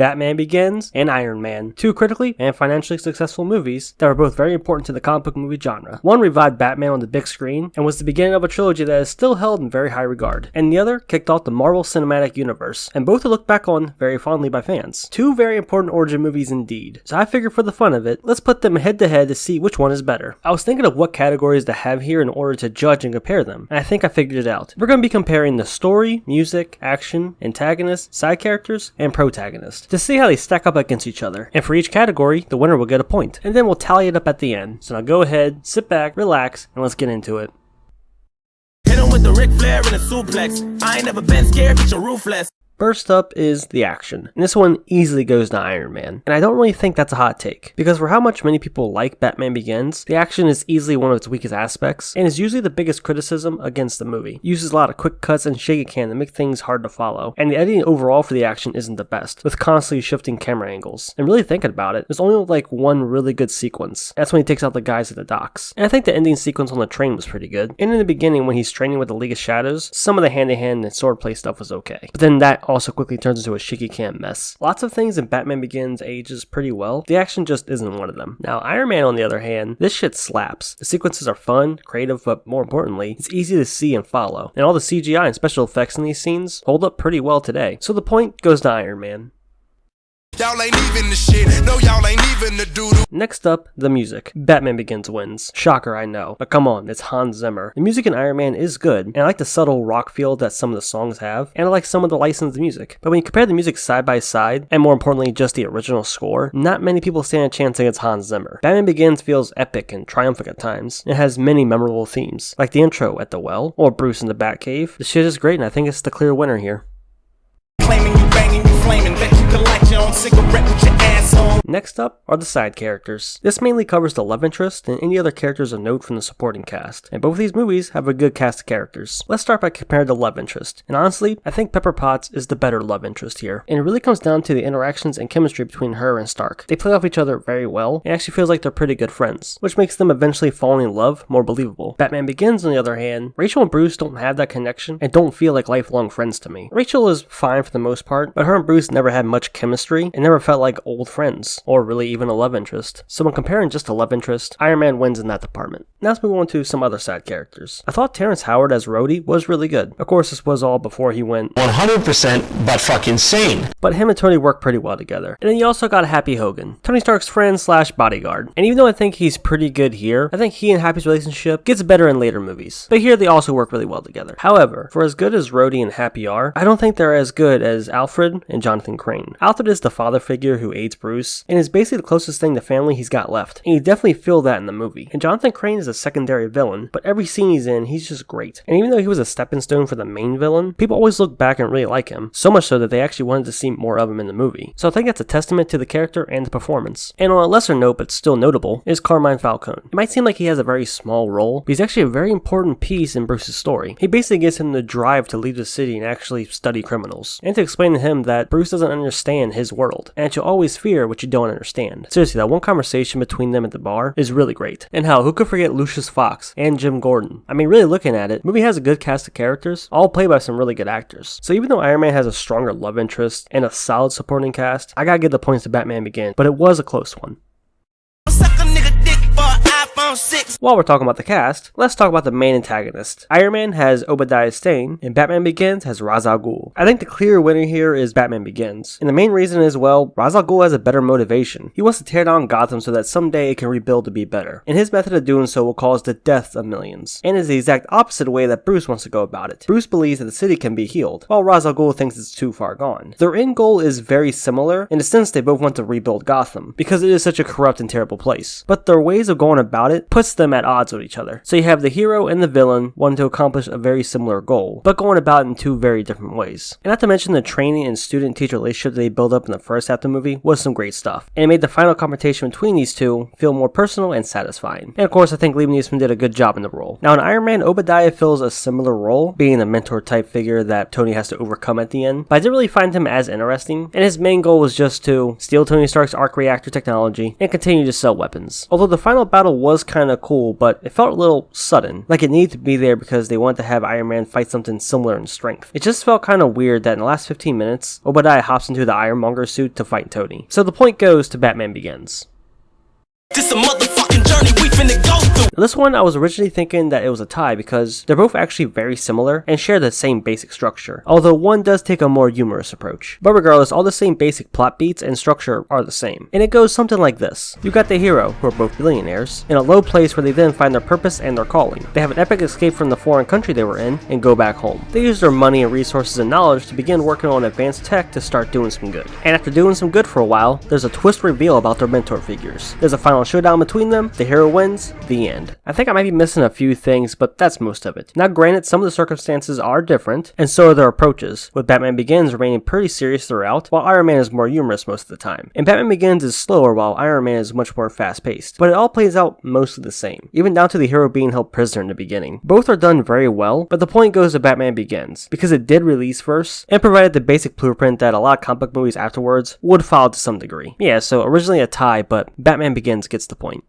Batman Begins and Iron Man, two critically and financially successful movies that were both very important to the comic book movie genre. One revived Batman on the big screen and was the beginning of a trilogy that is still held in very high regard, and the other kicked off the Marvel Cinematic Universe, and both are looked back on very fondly by fans. Two very important origin movies indeed, so I figured for the fun of it, let's put them head to head to see which one is better. I was thinking of what categories to have here in order to judge and compare them, and I think I figured it out. We're going to be comparing the story, music, action, antagonists, side characters, and protagonists to see how they stack up against each other, and for each category, the winner will get a point, and then we'll tally it up at the end. So now go ahead, sit back, relax, and let's get into it. Hit him with the Ric Flair and a suplex. I ain't never been scared, but you're ruthless. First up is the action, and this one easily goes to Iron Man, and I don't really think that's a hot take, because for how much many people like Batman Begins, the action is easily one of its weakest aspects, and is usually the biggest criticism against the movie. It uses a lot of quick cuts and shaky cam to make things hard to follow, and the editing overall for the action isn't the best, with constantly shifting camera angles. And really thinking about it, there's only like one really good sequence. That's when he takes out the guys at the docks, and I think the ending sequence on the train was pretty good, and in the beginning when he's training with the League of Shadows, some of the hand-to-hand and swordplay stuff was okay, but then that also quickly turns into a shaky cam mess. Lots of things in Batman Begins ages pretty well, the action just isn't one of them. Now Iron Man on the other hand, this shit slaps. The sequences are fun, creative, but more importantly, it's easy to see and follow, and all the CGI and special effects in these scenes hold up pretty well today. So the point goes to Iron Man. Y'all ain't even the shit. No, y'all ain't even the doodle. Next up, the music. Batman Begins wins. Shocker, I know. But come on, it's Hans Zimmer. The music in Iron Man is good, and I like the subtle rock feel that some of the songs have, and I like some of the licensed music. But when you compare the music side by side, and more importantly just the original score, not many people stand a chance against Hans Zimmer. Batman Begins feels epic and triumphant at times. It has many memorable themes, like the intro at the well, or Bruce in the Batcave. The shit is great, and I think it's the clear winner here. Claiming you banging, you flaming, bet you can light your own cigarette with your ass on. Next up are the side characters. This mainly covers the love interest and any other characters of note from the supporting cast, and both of these movies have a good cast of characters. Let's start by comparing the love interest, and honestly, I think Pepper Potts is the better love interest here, and it really comes down to the interactions and chemistry between her and Stark. They play off each other very well, and actually feels like they're pretty good friends, which makes them eventually falling in love more believable. Batman Begins, on the other hand, Rachel and Bruce don't have that connection, and don't feel like lifelong friends to me. Rachel is fine for the most part, but her and Bruce never had much chemistry, and never felt like old friends, or really even a love interest. So when comparing just a love interest, Iron Man wins in that department. Now let's move on to some other side characters. I thought Terrence Howard as Rhodey was really good. Of course, this was all before he went 100% but fucking sane. But him and Tony work pretty well together. And then you also got Happy Hogan, Tony Stark's friend slash bodyguard. And even though I think he's pretty good here, I think he and Happy's relationship gets better in later movies. But here they also work really well together. However, for as good as Rhodey and Happy are, I don't think they're as good as Alfred and Jonathan Crane. Alfred is the father figure who aids Bruce, and is basically the closest thing to family he's got left. And you definitely feel that in the movie. And Jonathan Crane is a secondary villain, but every scene he's in, he's just great. And even though he was a stepping stone for the main villain, people always look back and really like him. So much so that they actually wanted to see more of him in the movie. So I think that's a testament to the character and the performance. And on a lesser note, but still notable, is Carmine Falcone. It might seem like he has a very small role, but he's actually a very important piece in Bruce's story. He basically gives him the drive to leave the city and actually study criminals, and to explain to him that Bruce doesn't understand his world, and that you'll always fear what you don't understand. Seriously, that one conversation between them at the bar is really great. And hell, who could forget Lucius Fox and Jim Gordon? I mean, really looking at it, the movie has a good cast of characters, all played by some really good actors. So even though Iron Man has a stronger love interest and a solid supporting cast, I gotta give the points to Batman Begins, but it was a close one. While we're talking about the cast, let's talk about the main antagonist. Iron Man has Obadiah Stane, and Batman Begins has Ra's al Ghul. I think the clear winner here is Batman Begins, and the main reason is, well, Ra's al Ghul has a better motivation. He wants to tear down Gotham so that someday it can rebuild to be better, and his method of doing so will cause the death of millions, and is the exact opposite way that Bruce wants to go about it. Bruce believes that the city can be healed, while Ra's al Ghul thinks it's too far gone. Their end goal is very similar, in the sense they both want to rebuild Gotham, because it is such a corrupt and terrible place, but their ways of going about it puts them at odds with each other. So you have the hero and the villain wanting to accomplish a very similar goal, but going about it in two very different ways. And not to mention the training and student-teacher relationship they build up in the first half of the movie was some great stuff, and it made the final confrontation between these two feel more personal and satisfying. And of course, I think Liam Neeson did a good job in the role. Now in Iron Man, Obadiah fills a similar role, being a mentor type figure that Tony has to overcome at the end, but I didn't really find him as interesting, and his main goal was just to steal Tony Stark's arc reactor technology and continue to sell weapons. Although the final battle was kinda cool cool, but it felt a little sudden, like it needed to be there because they wanted to have Iron Man fight something similar in strength. It just felt kind of weird that in the last 15 minutes, Obadiah hops into the Ironmonger suit to fight Tony. So the point goes to Batman Begins. This a motherfucking journey we finna go through. Now, this one I was originally thinking that it was a tie because they're both actually very similar and share the same basic structure, although one does take a more humorous approach. But regardless, all the same basic plot beats and structure are the same. And it goes something like this. You got the hero, who are both billionaires, in a low place where they then find their purpose and their calling. They have an epic escape from the foreign country they were in and go back home. They use their money and resources and knowledge to begin working on advanced tech to start doing some good. And after doing some good for a while, there's a twist reveal about their mentor figures. There's a final showdown between them, the hero wins, the end. I think I might be missing a few things, but that's most of it. Now granted, some of the circumstances are different, and so are their approaches, with Batman Begins remaining pretty serious throughout, while Iron Man is more humorous most of the time. And Batman Begins is slower while Iron Man is much more fast-paced, but it all plays out mostly the same, even down to the hero being held prisoner in the beginning. Both are done very well, but the point goes to Batman Begins, because it did release first, and provided the basic blueprint that a lot of comic book movies afterwards would follow to some degree. Yeah, so originally a tie, but Batman Begins gets the point.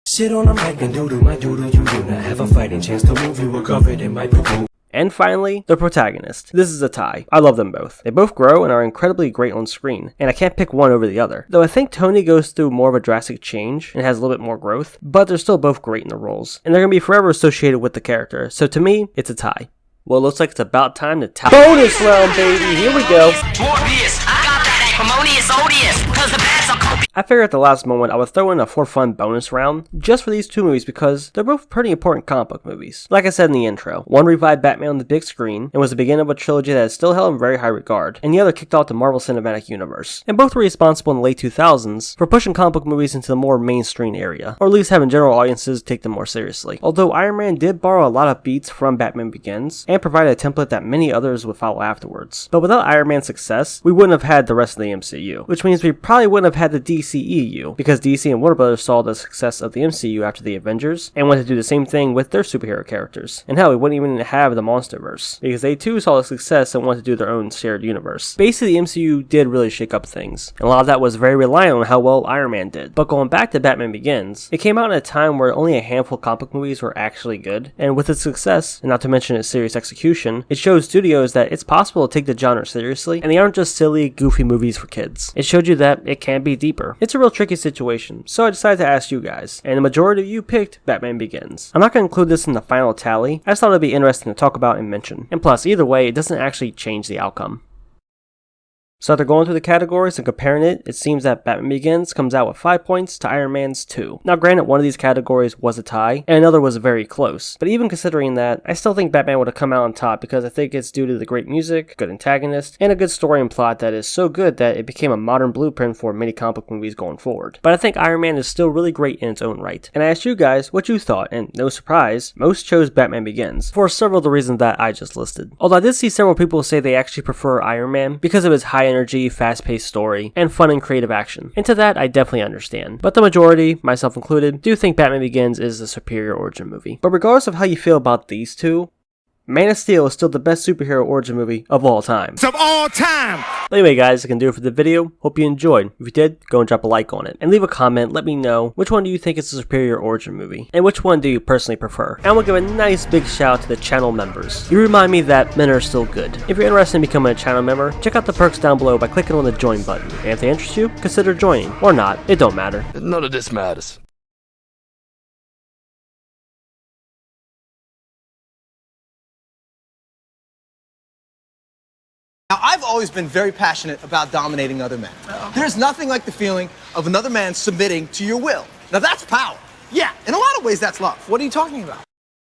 Sit on a mic and doodle my doodle, you do not have a fighting chance to move, you were covered in my poo-poo. And finally, the Protagonist. This is a tie. I love them both. They both grow and are incredibly great on screen, and I can't pick one over the other. Though I think Tony goes through more of a drastic change and has a little bit more growth, but they're still both great in their roles. And they're going to be forever associated with the character, so to me, it's a tie. Well, it looks like it's about time to tie. Bonus round, baby! Here we go! Morbius, I got that acrimonious odious, cause the bats are copious. I figured at the last moment I would throw in a for fun bonus round just for these two movies because they're both pretty important comic book movies. Like I said in the intro, one revived Batman on the big screen and was the beginning of a trilogy that is still held in very high regard, and the other kicked off the Marvel Cinematic Universe. And both were responsible in the late 2000s for pushing comic book movies into the more mainstream area, or at least having general audiences take them more seriously. Although Iron Man did borrow a lot of beats from Batman Begins and provide a template that many others would follow afterwards. But without Iron Man's success, we wouldn't have had the rest of the MCU, which means we probably wouldn't have had the DCEU, because DC and Warner Brothers saw the success of the MCU after the Avengers and wanted to do the same thing with their superhero characters. And hell, we wouldn't even have the Monsterverse, because they too saw the success and wanted to do their own shared universe. Basically, the MCU did really shake up things, and a lot of that was very reliant on how well Iron Man did. But going back to Batman Begins, it came out at a time where only a handful of comic book movies were actually good, and with its success, and not to mention its serious execution, it showed studios that it's possible to take the genre seriously, and they aren't just silly, goofy movies for kids. It showed you that it can be deeper. It's a real tricky situation, so I decided to ask you guys, and the majority of you picked Batman Begins. I'm not going to include this in the final tally, I just thought it'd be interesting to talk about and mention. And plus, either way, it doesn't actually change the outcome. So after going through the categories and comparing it, it seems that Batman Begins comes out with 5 points to Iron Man's 2. Now granted, one of these categories was a tie, and another was very close. But even considering that, I still think Batman would have come out on top because I think it's due to the great music, good antagonist, and a good story and plot that is so good that it became a modern blueprint for many comic book movies going forward. But I think Iron Man is still really great in its own right. And I asked you guys what you thought, and no surprise, most chose Batman Begins, for several of the reasons that I just listed. Although I did see several people say they actually prefer Iron Man because of his high energy, fast-paced story, and fun and creative action. And to that, I definitely understand. But the majority, myself included, do think Batman Begins is the superior origin movie. But regardless of how you feel about these two, Man of Steel is still the best superhero origin movie of all time. Of all time! But anyway guys, that can do it for the video. Hope you enjoyed. If you did, go and drop a like on it. And leave a comment, let me know which one do you think is the superior origin movie. And which one do you personally prefer. And we'll give a nice big shout out to the channel members. You remind me that men are still good. If you're interested in becoming a channel member, check out the perks down below by clicking on the join button. And if they interest you, consider joining. Or not, it don't matter. None of this matters. Now, I've always been very passionate about dominating other men. There's nothing like the feeling of another man submitting to your will. Now, that's power. Yeah, in a lot of ways, that's love. What are you talking about?